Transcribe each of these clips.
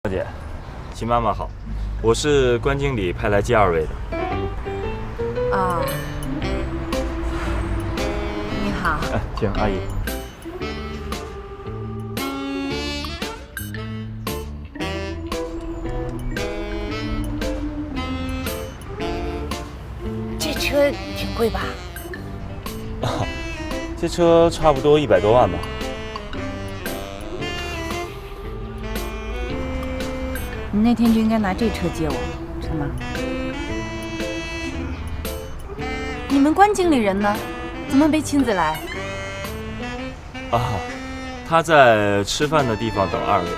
小姐，秦妈妈好，我是关经理派来接二位的。啊，你好。请阿姨。这车挺贵吧？这车差不多100多万吧。你那天就应该拿这车接我，什么？你们关经理人呢？怎么没亲自来？啊，他在吃饭的地方等二位。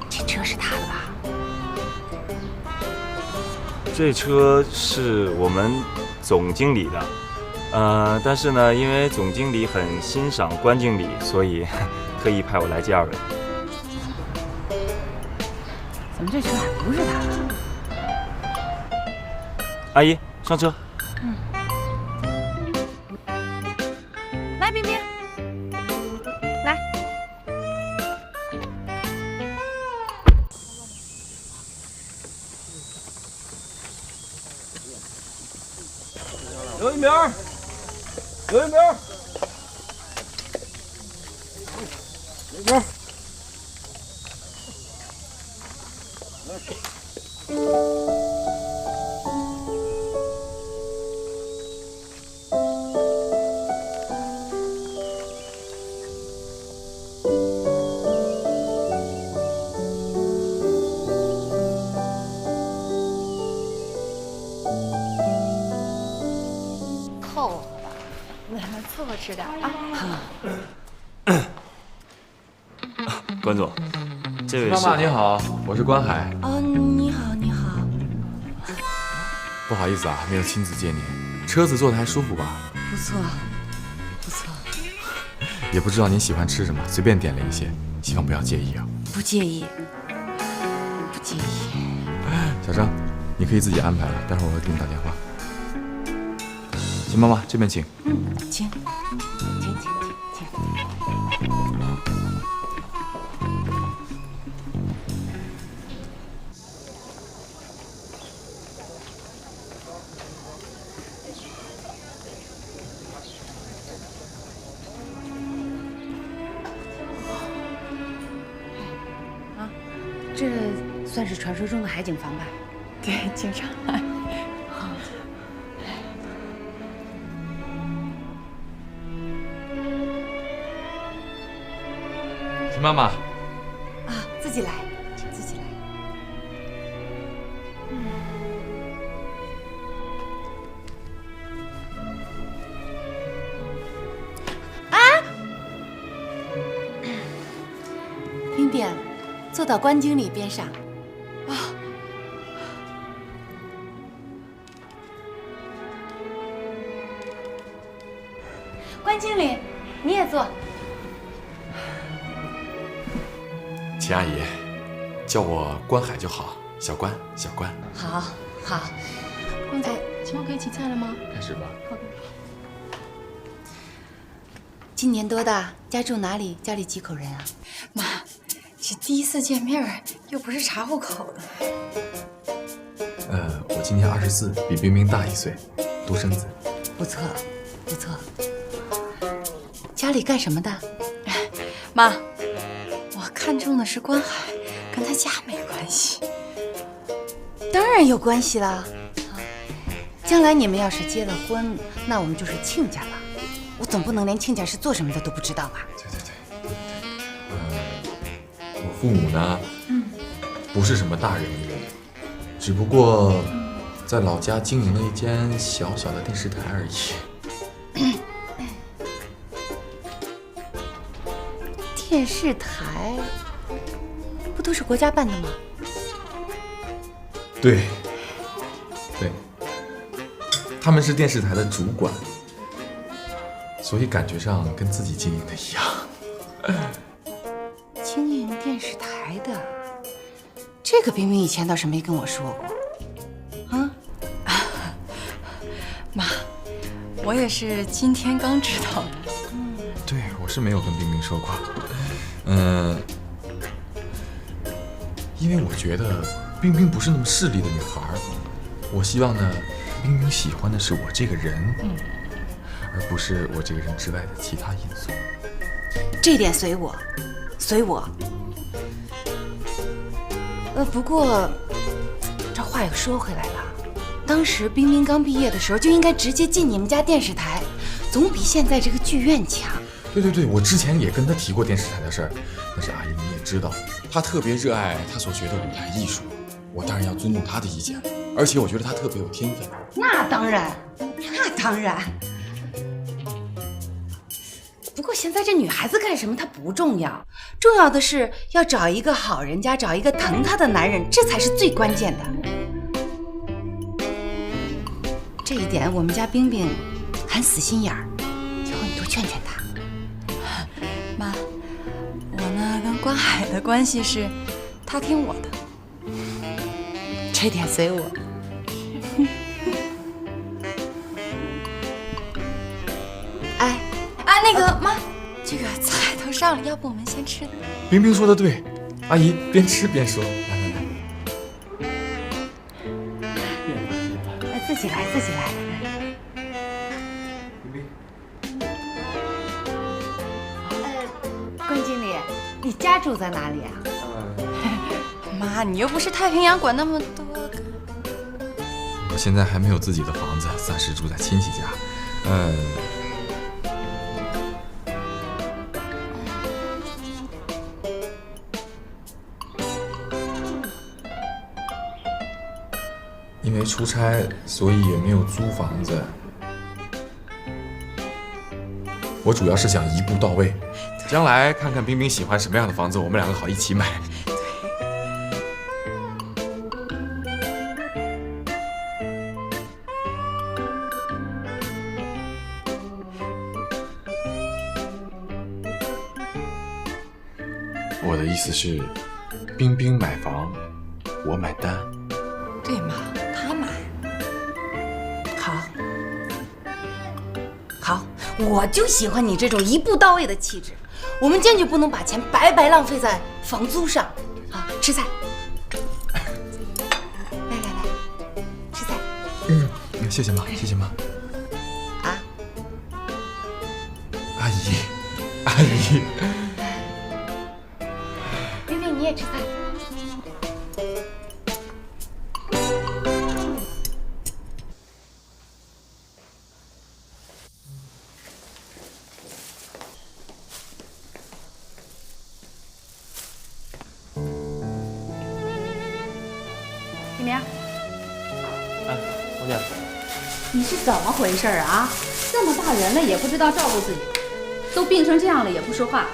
这车是他的吧？这车是我们总经理的，但是呢，因为总经理很欣赏关经理，所以特意派我来接二位。怎么这车还不是他的？阿姨，上车。来，冰冰，来。刘一鸣，刘一鸣，刘一鸣。凑合吧，凑合吃点啊。关总，这位是妈妈你好，我是关海。哦，你好，你好。不好意思啊，没有亲自接您。车子坐的还舒服吧？不错，不错。也不知道您喜欢吃什么，随便点了一些，希望不要介意啊。不介意，不介意。小张，你可以自己安排了，待会儿我会给你打电话。秦妈妈，这边请。请。这算是传说中的海景房吧？对，经常来。秦妈妈，啊，自己来，自己来。冰冰，坐到关经理边上。关经理，你也坐。秦阿姨，叫我关海就好，小关，小关。好，好。关总，请问可以起菜了吗？开始吧。好的。今年多大？家住哪里？家里几口人啊？妈，这第一次见面，又不是查户口的。我今年24，比冰冰大1岁，独生子。不错，不错。家里干什么的？妈，我看中的是关海，跟他家没关系。当然有关系啦。将来你们要是结了婚，那我们就是亲家了。我总不能连亲家是做什么的都不知道吧？对。我父母呢，不是什么大人物，只不过在老家经营了一间小小的电视台而已。电视台不都是国家办的吗？对，他们是电视台的主管，所以感觉上跟自己经营的一样。经营电视台的，这个冰冰以前倒是没跟我说过。啊，妈，我也是今天刚知道的。对，我是没有跟冰冰说过。因为我觉得冰冰不是那么势利的女孩，我希望呢，冰冰喜欢的是我这个人，而不是我这个人之外的其他因素。这点随我，随我。不过这话又说回来了，当时冰冰刚毕业的时候就应该直接进你们家电视台，总比现在这个剧院强。对，我之前也跟她提过电视台的事儿，但是阿姨你也知道，她特别热爱她所学的舞台艺术，我当然要尊重她的意见了。而且我觉得她特别有天分。那当然，那当然。不过现在这女孩子干什么她不重要，重要的是要找一个好人家，找一个疼她的男人，这才是最关键的。这一点我们家冰冰很死心眼儿，以后你多劝劝她。妈，我呢跟关海的关系是，他听我的。这点随我。哎，那个妈，这个菜都上了，要不我们先吃？冰冰说的对，阿姨边吃边说。来，自己来，自己来。关经理，你家住在哪里啊？妈，你又不是太平洋管那么多。我现在还没有自己的房子，暂时住在亲戚家。因为出差，所以也没有租房子。我主要是想一步到位，将来看看冰冰喜欢什么样的房子，我们两个好一起买。我的意思是，冰冰买房，我买单。对妈，他买。好，我就喜欢你这种一步到位的气质。我们坚决不能把钱白白浪费在房租上。好，吃菜。来，吃菜。谢谢妈，谢谢妈。啊，阿姨。冰冰，你也吃菜。李明，姑娘，你是怎么回事啊？这么大人了也不知道照顾自己，都病成这样了也不说话。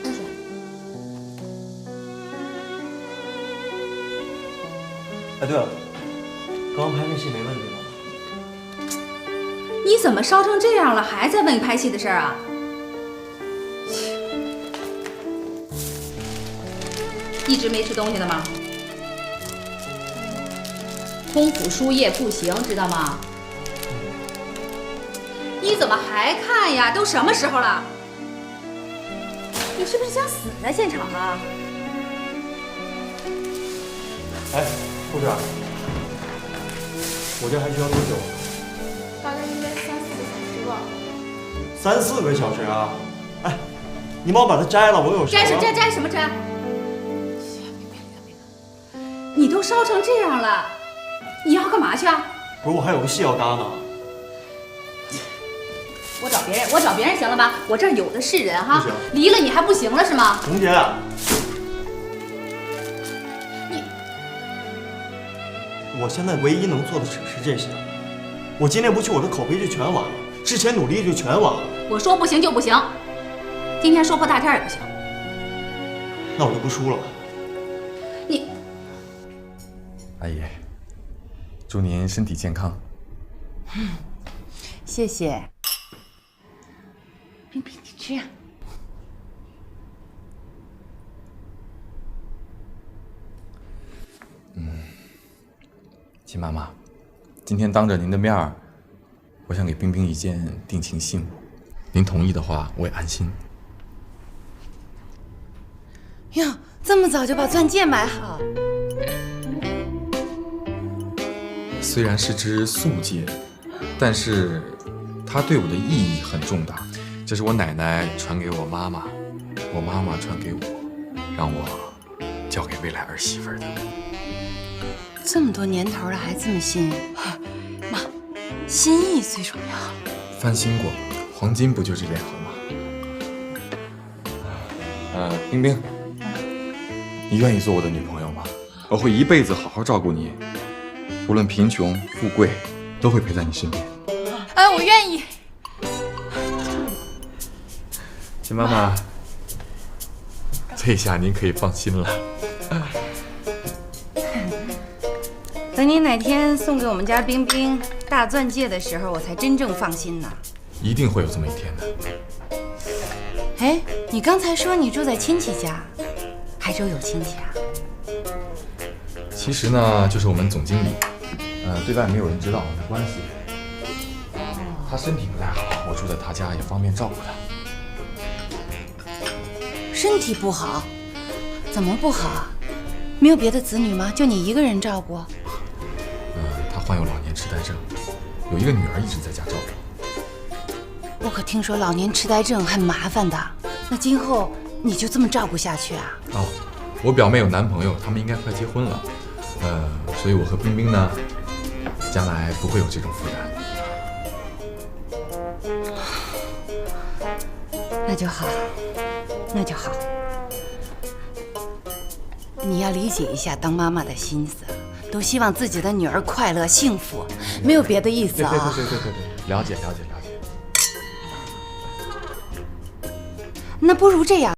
喝水。哎，对了，刚拍那戏没问题吧？你怎么烧成这样了，还在问拍戏的事儿啊？一直没吃东西的吗？空腹输液不行，知道吗？你怎么还看呀？都什么时候了？你是不是想死在现场啊？哎，护士，我这还需要多久？大概应该3、4个小时吧。3、4个小时啊！哎，你帮我把它摘了，我有事。摘什么摘？你都烧成这样了，你要干嘛去啊？不是，我还有个戏要搭呢。我找别人行了吧？我这儿有的是人哈。不行，离了你还不行了是吗？彤姐，我现在唯一能做的只是这些。我今天不去，我的口碑就全完了，之前努力就全完了。我说不行就不行，今天说破大天也不行。那我就不输了。你，阿姨，祝您身体健康。谢谢。冰冰，你吃呀。秦妈妈，今天当着您的面儿，我想给冰冰一件定情信，您同意的话，我也安心。哟，这么早就把钻戒买好？虽然是只素戒，但是它对我的意义很重大。这是我奶奶传给我妈妈，我妈妈传给我，让我交给未来儿媳妇的。这么多年头了还这么新？妈，心意最重要。翻新过，黄金不就是这样吗？冰冰，你愿意做我的女朋友吗？我会一辈子好好照顾你，无论贫穷富贵，都会陪在你身边。啊，我愿意。亲妈妈，这下您可以放心了。等你哪天送给我们家冰冰大钻戒的时候，我才真正放心呢。一定会有这么一天的。哎，你刚才说你住在亲戚家，海州有亲戚啊？其实呢，就是我们总经理，对外没有人知道我们的关系。他身体不太好，我住在他家也方便照顾他。身体不好？怎么不好啊？没有别的子女吗？就你一个人照顾？他患有老年痴呆症，有一个女儿一直在家照顾。我可听说老年痴呆症很麻烦的，那今后你就这么照顾下去啊？哦，我表妹有男朋友，他们应该快结婚了，所以我和冰冰呢，将来不会有这种负担。那就好，那就好。你要理解一下当妈妈的心思，都希望自己的女儿快乐幸福，没有别的意思啊。对，了解。那不如这样。